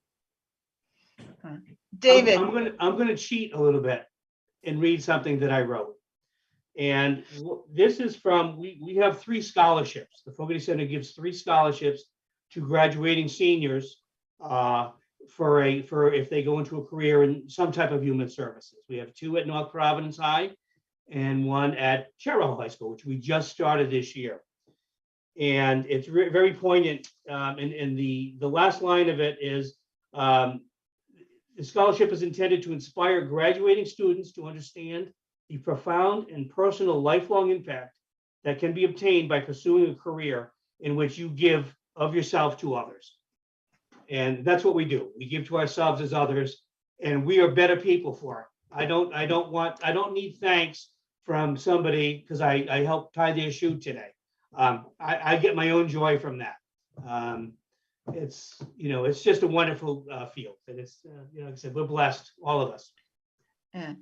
David. I'm gonna cheat a little bit and read something that I wrote. And this is from, we have 3 scholarships. The Fogarty Center gives 3 scholarships to graduating seniors for if they go into a career in some type of human services. We have 2 at North Providence High and 1 at Cherrill High School, which we just started this year. And it's very poignant. And the last line of it is, the scholarship is intended to inspire graduating students to understand the profound and personal lifelong impact that can be obtained by pursuing a career in which you give of yourself to others. And that's what we do. We give to ourselves as others, and we are better people for it. I don't need thanks from somebody because I helped tie their shoe today. I get my own joy from that. It's just a wonderful field, and it's like I said, we're blessed, all of us. Yeah.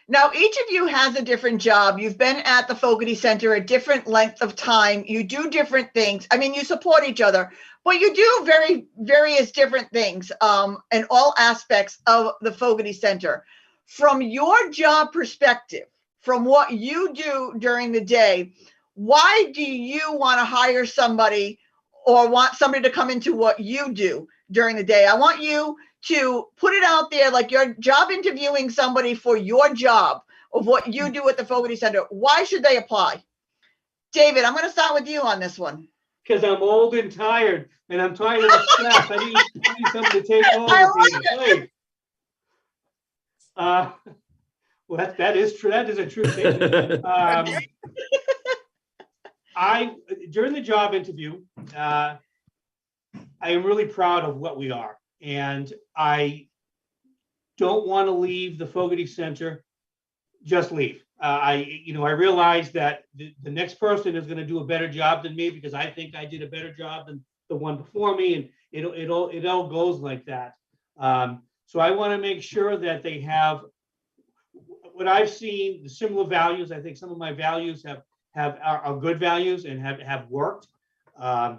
Now, each of you has a different job. You've been at the Fogarty Center a different length of time. You do different things. I mean, you support each other, but you do various different things in all aspects of the Fogarty Center. From your job perspective, from what you do during the day, why do you want to hire somebody or want somebody to come into what you do during the day? I want you to put it out there, like you're job interviewing somebody for your job of what you do at the Fogarty Center. Why should they apply? David, I'm going to start with you on this one. Because I'm old and tired, and I'm tired of the stress. I need someone to take over. Well, that is true. That is a true statement. During the job interview, I am really proud of what we are. And I don't want to leave the Fogarty Center, just leave. I realize that the next person is going to do a better job than me because I think I did a better job than the one before me, and it all goes like that. So I want to make sure that they have what I've seen, the similar values. I think some of my values are good values and have worked.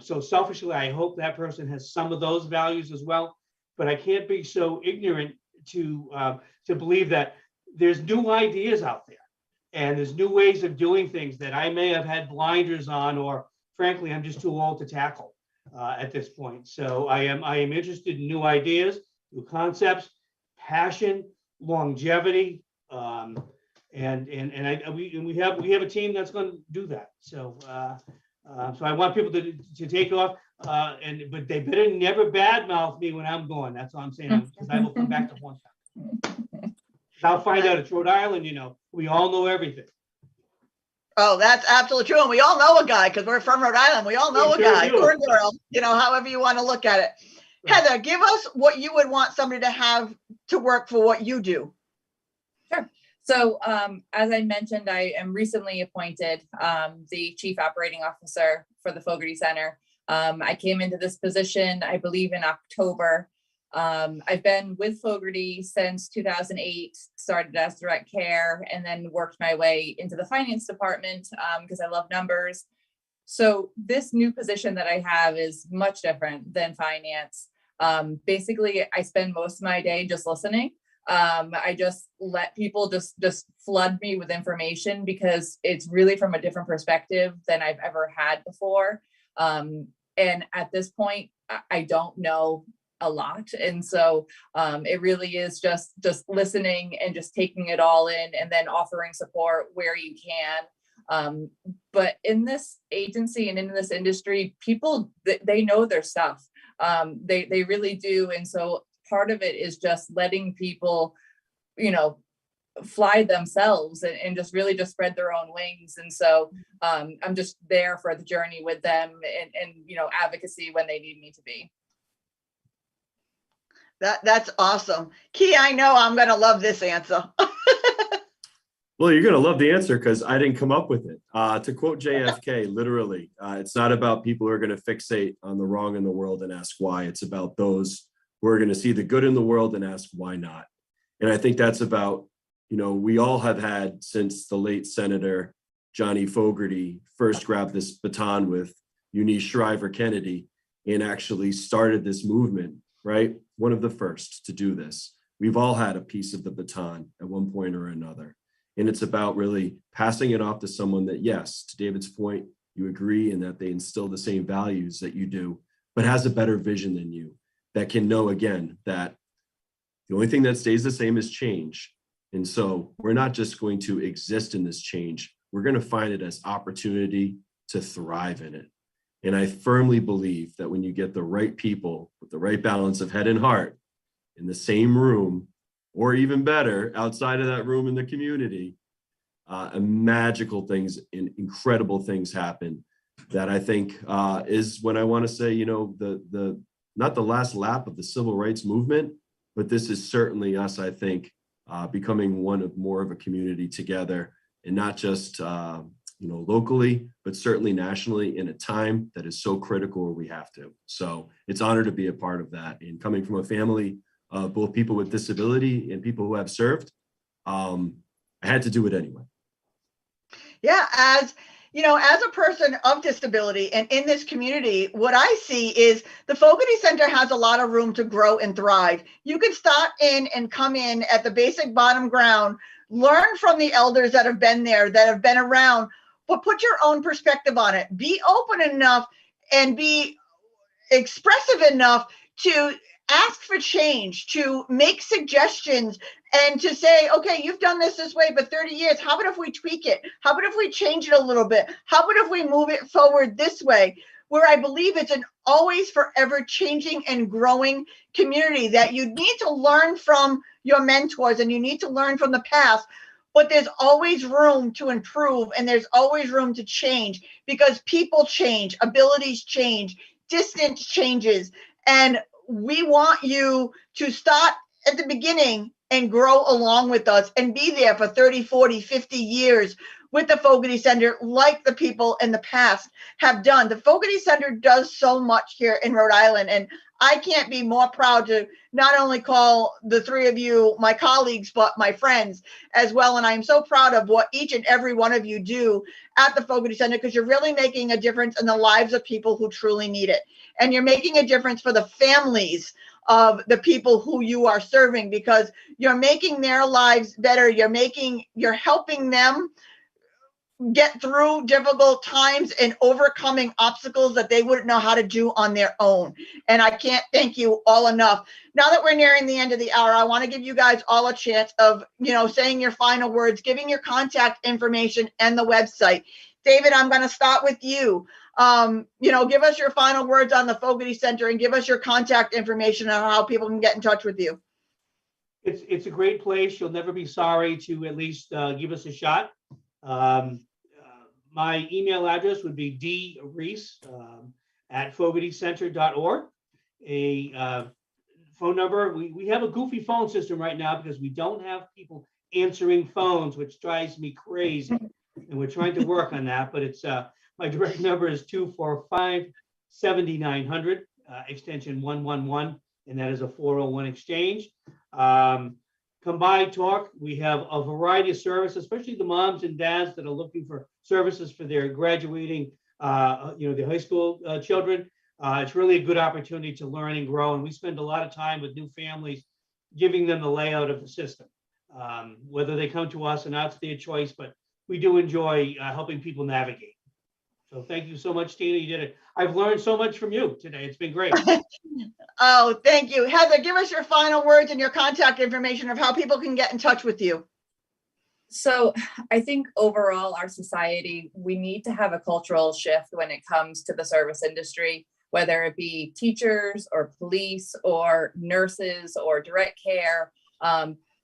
So selfishly, I hope that person has some of those values as well. But I can't be so ignorant to believe that there's new ideas out there and there's new ways of doing things that I may have had blinders on, or frankly, I'm just too old to tackle at this point. So I am interested in new ideas, new concepts, passion, longevity, and we have a team that's going to do that. So so I want people to take off. But they better never badmouth me when I'm gone. That's all I'm saying, because I will come back to one time. I'll find out it's Rhode Island, we all know everything. Oh, that's absolutely true. And we all know a guy because we're from Rhode Island. We all know a guy or a girl, however you want to look at it. Right. Heather, give us what you would want somebody to have to work for what you do. Sure. So as I mentioned, I am recently appointed the Chief Operating Officer for the Fogarty Center. I came into this position, I believe, in October. I've been with Fogarty since 2008, started as direct care, and then worked my way into the finance department because I love numbers. So this new position that I have is much different than finance. Basically, I spend most of my day just listening. I just let people just flood me with information because it's really from a different perspective than I've ever had before. And at this point, I don't know a lot. And so it really is just listening and just taking it all in and then offering support where you can. But in this agency and in this industry, people, they know their stuff. They really do. And so part of it is just letting people fly themselves and just really just spread their own wings. And so I'm just there for the journey with them and advocacy when they need me to be. That's awesome. Key, I know I'm going to love this answer. Well, you're going to love the answer because I didn't come up with it. To quote JFK, literally, it's not about people who are going to fixate on the wrong in the world and ask why. It's about those who are going to see the good in the world and ask why not. And I think that's about, we all have had since the late Senator Johnny Fogarty first grabbed this baton with Eunice Shriver Kennedy and actually started this movement, right? One of the first to do this. We've all had a piece of the baton at one point or another. And it's about really passing it off to someone that, yes, to David's point, you agree and that they instill the same values that you do, but has a better vision than you, that can know, again, that the only thing that stays the same is change. And so we're not just going to exist in this change. We're going to find it as opportunity to thrive in it. And I firmly believe that when you get the right people with the right balance of head and heart in the same room, or even better, outside of that room in the community, magical things and incredible things happen. That I think is when I want to say, the not the last lap of the civil rights movement, but this is certainly us, I think, becoming one of more of a community together, and not just locally, but certainly nationally in a time that is so critical where we have to. So it's an honor to be a part of that. And coming from a family of both people with disability and people who have served, I had to do it anyway. Yeah, as a person of disability and in this community, what I see is the Fogarty Center has a lot of room to grow and thrive. You can start in and come in at the basic bottom ground, learn from the elders that have been there, that have been around, but put your own perspective on it. Be open enough and be expressive enough to ask for change, to make suggestions, and to say, okay, you've done this way for 30 years. How about if we tweak it? How about if we change it a little bit? How about if we move it forward this way? Where I believe it's an always forever changing and growing community that you need to learn from your mentors and you need to learn from the past, but there's always room to improve and there's always room to change because people change, abilities change, distance changes, and we want you to start at the beginning and grow along with us and be there for 30, 40, 50 years with the Fogarty Center like the people in the past have done. The Fogarty Center does so much here in Rhode Island, and I can't be more proud to not only call the three of you my colleagues, but my friends as well. And I'm so proud of what each and every one of you do at the Fogarty Center because you're really making a difference in the lives of people who truly need it. And you're making a difference for the families of the people who you are serving because you're making their lives better. You're helping them get through difficult times and overcoming obstacles that they wouldn't know how to do on their own. And I can't thank you all enough. Now that we're nearing the end of the hour, I want to give you guys all a chance of, saying your final words, giving your contact information and the website. David, I'm going to start with you. Give us your final words on the Fogarty Center and give us your contact information on how people can get in touch with you. It's a great place. You'll never be sorry to at least give us a shot. My email address would be dreese@fogartycenter.org. A phone number. We have a goofy phone system right now because we don't have people answering phones, which drives me crazy. And we're trying to work on that, but it's my direct number is 245-7900, extension 111, and that is a 401 exchange. Come by, talk. We have a variety of services, especially the moms and dads that are looking for services for their graduating, the high school children. It's really a good opportunity to learn and grow, and we spend a lot of time with new families, giving them the layout of the system. Whether they come to us or not, it's their choice, but we do enjoy helping people navigate. So thank you so much, Tina. You did it. I've learned so much from you today. It's been great. Oh, thank you. Heather, give us your final words and your contact information of how people can get in touch with you. So I think overall, our society, we need to have a cultural shift when it comes to the service industry, whether it be teachers or police or nurses or direct care.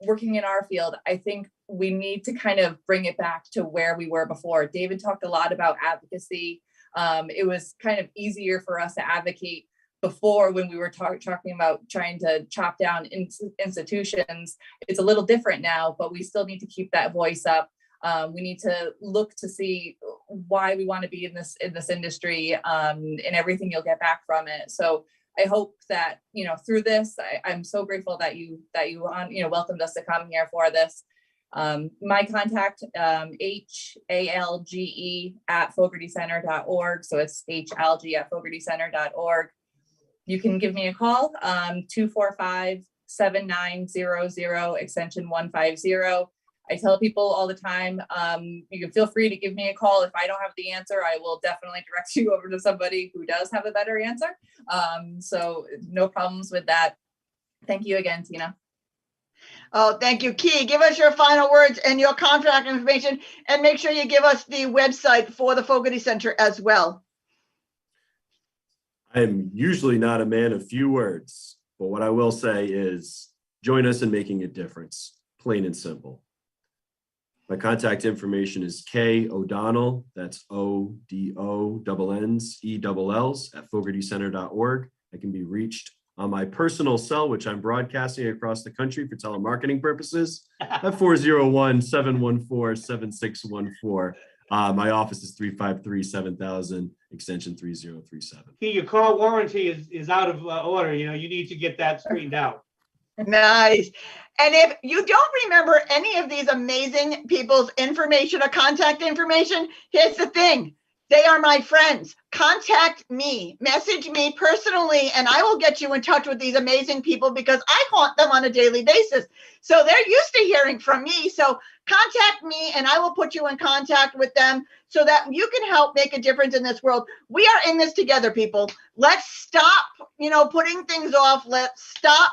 working in our field, I think we need to kind of bring it back to where we were before. David talked a lot about advocacy. It was kind of easier for us to advocate before when we were talking about trying to chop down institutions. It's a little different now, but we still need to keep that voice up. We need to look to see why we want to be in this industry, and everything you'll get back from it. So I hope that, through this, I'm so grateful that you welcomed us to come here for this. My contact, halge@fogartycenter.org. So it's hlg@fogartycenter.org. You can give me a call, 245-7900, extension 150. I tell people all the time, you can feel free to give me a call. If I don't have the answer, I will definitely direct you over to somebody who does have a better answer. So no problems with that. Thank you again, Tina. Oh, thank you. Key, give us your final words and your contact information, and make sure you give us the website for the Fogarty Center as well. I'm usually not a man of few words, but what I will say is join us in making a difference, plain and simple. My contact information is K O'Donnell, that's ODONNS @fogartycenter.org. I can be reached on my personal cell, which I'm broadcasting across the country for telemarketing purposes, at 401-714-7614. My office is 353-7000, extension 3037. Your call warranty is out of order. You need to get that straightened out. Nice. And if you don't remember any of these amazing people's information or contact information, here's the thing. They are my friends. Contact me, message me personally, and I will get you in touch with these amazing people because I haunt them on a daily basis. So they're used to hearing from me. So contact me and I will put you in contact with them so that you can help make a difference in this world. We are in this together, people. Let's stop, putting things off. Let's stop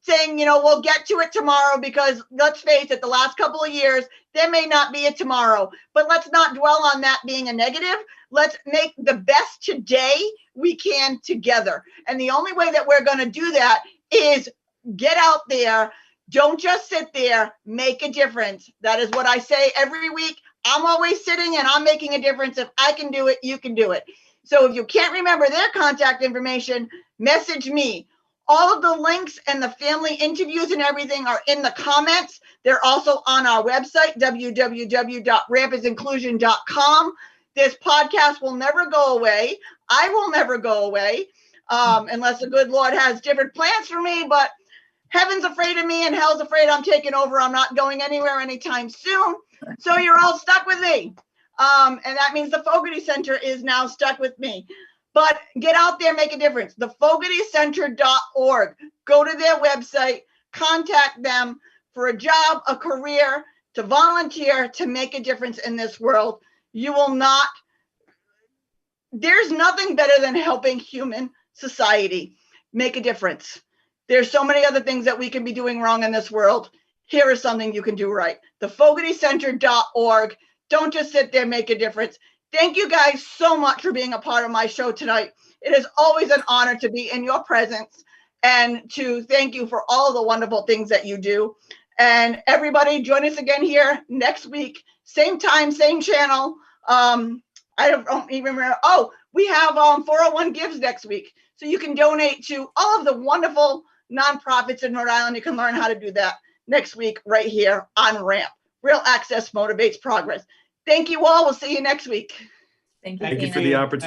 saying, we'll get to it tomorrow, because let's face it, the last couple of years, there may not be a tomorrow, but let's not dwell on that being a negative. Let's make the best today we can together. And the only way that we're going to do that is get out there. Don't just sit there, make a difference. That is what I say every week. I'm always sitting and I'm making a difference. If I can do it, you can do it. So if you can't remember their contact information, message me. All of the links and the family interviews and everything are in the comments. They're also on our website, www.rampisinclusion.com. This podcast will never go away. I will never go away, unless the good Lord has different plans for me. But heaven's afraid of me and hell's afraid I'm taking over. I'm not going anywhere anytime soon. So you're all stuck with me. And that means the Fogarty Center is now stuck with me. But get out there, make a difference. The FogartyCenter.org. Go to their website, contact them for a job, a career, to volunteer, to make a difference in this world. You will not, there's nothing better than helping human society make a difference. There's so many other things that we can be doing wrong in this world. Here is something you can do right. The FogartyCenter.org. Don't just sit there, make a difference. Thank you guys so much for being a part of my show tonight. It is always an honor to be in your presence and to thank you for all of the wonderful things that you do. And everybody, join us again here next week. Same time, same channel. I don't even remember. Oh, we have 401 Gives next week. So you can donate to all of the wonderful nonprofits in Rhode Island. You can learn how to do that next week right here on RAMP. Real Access Motivates Progress. Thank you all. We'll see you next week. Thank you. Thank you for the opportunity.